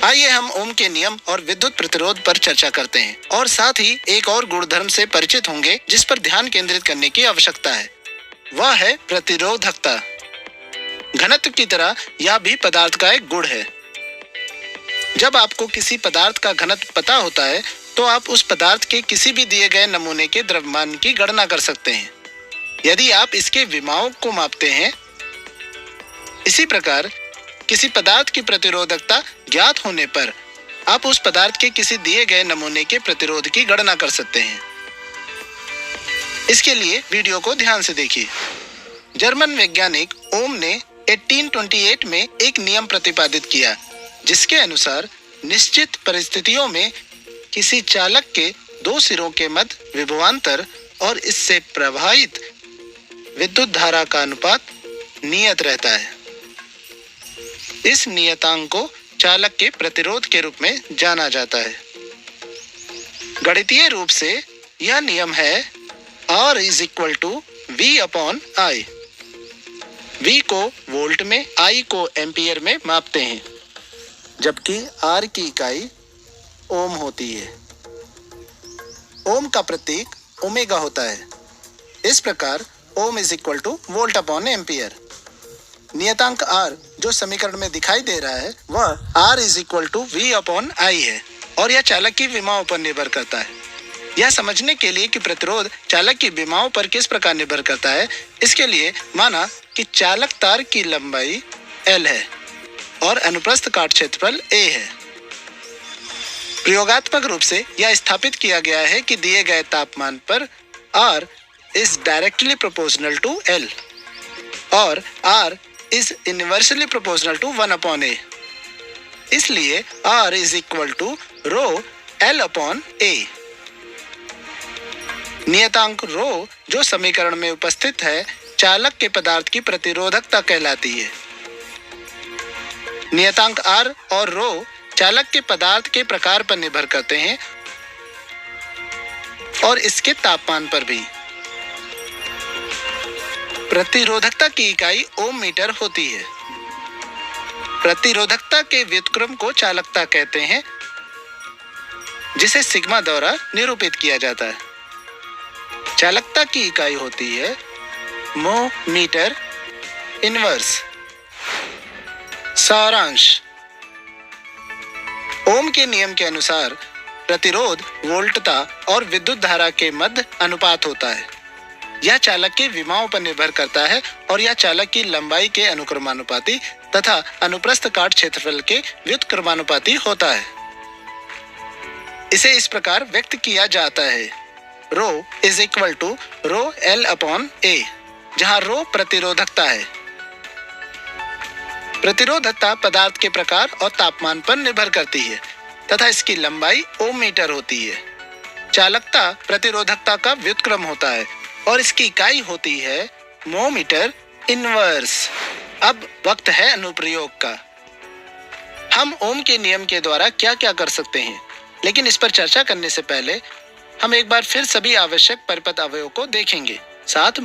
आइए हम ओम के नियम और विद्युत प्रतिरोध पर चर्चा करते हैं और साथ ही एक और गुणधर्म से परिचित होंगे जिस पर ध्यान केंद्रित करने की आवश्यकता है। वह है प्रतिरोधकता। घनत्व की तरह यह भी पदार्थ का एक गुण है। जब आपको किसी पदार्थ का घनत्व पता होता है तो आप उस पदार्थ के किसी भी दिए गए नमूने के द्रव्यमान की गणना कर सकते हैं यदि आप इसके विमाओं को मापते हैं। इसी प्रकार किसी पदार्थ की प्रतिरोधकता ज्ञात होने पर आप उस पदार्थ के किसी दिए गए नमूने के प्रतिरोध की गणना कर सकते हैं। इसके लिए वीडियो को ध्यान से देखिए। जर्मन वैज्ञानिक ओम ने 1828 में एक नियम प्रतिपादित किया जिसके अनुसार निश्चित परिस्थितियों में किसी चालक के दो सिरों के मध्य विभवांतर और इससे प्रवाहित विद्युत धारा का अनुपात नियत रहता है। इस नियतांक को चालक के प्रतिरोध के रूप में जाना जाता है। गणितीय रूप से यह नियम है R is equal to V/I। V को वोल्ट में, I को एम्पियर में मापते हैं, जबकि R की इकाई ओम होती है। ओम का प्रतीक ओमेगा होता है। इस प्रकार ओम इज इक्वल टू वोल्ट/एम्पियर। नियतांक R जो समीकरण में दिखाई दे रहा है वह R is equal to V/I है और यह चालक की विमाओं पर निर्भर करता है। यह समझने के लिए कि प्रतिरोध चालक की विमाओं पर किस प्रकार निर्भर करता है, इसके लिए माना कि चालक तार की लंबाई L है और अनुप्रस्थ काट क्षेत्रफल A है। प्रयोगात्मक रूप से यह स्थापित किया गया है कि दिए गए तापमान पर R is directly proportional to L और R is inversely proportional to 1/A। इसलिए R is equal to rho L/A। नियतांक रो जो समीकरण में उपस्थित है चालक के पदार्थ की प्रतिरोधकता कहलाती है। नियतांक R और रो चालक के पदार्थ के प्रकार पर निर्भर करते हैं और इसके तापमान पर भी। प्रतिरोधकता की इकाई ओम मीटर होती है। प्रतिरोधकता के व्युत्क्रम को चालकता कहते हैं जिसे सिग्मा द्वारा निरूपित किया जाता है। चालकता की इकाई होती है मो मीटर इनवर्स। सारांश। ओम के नियम के अनुसार प्रतिरोध वोल्टता और विद्युत धारा के मध्य अनुपात होता है। यह चालक के विमाओं पर निर्भर करता है और यह चालक की लंबाई के अनुक्रमानुपाती तथा अनुप्रस्थ काट क्षेत्रफल के व्युत्क्रमानुपाती होता है। इसे इस प्रकार व्यक्त किया जाता है rho is equal to rho L/A, जहां रो प्रतिरोधकता है। प्रतिरोधकता पदार्थ के प्रकार और तापमान पर निर्भर करती है तथा इसकी लंबाई ओम मीटर होती है। चालकता प्रतिरोधकता का व्युत्क्रम होता है और इसकी इकाई होती है मो मीटर इनवर्स। अब वक्त है अनुप्रयोग का। हम ओम के नियम के द्वारा क्या क्या कर सकते हैं, लेकिन इस पर चर्चा करने से पहले हम एक बार फिर सभी आवश्यक परिपथ अवयवों को देखेंगे। साथ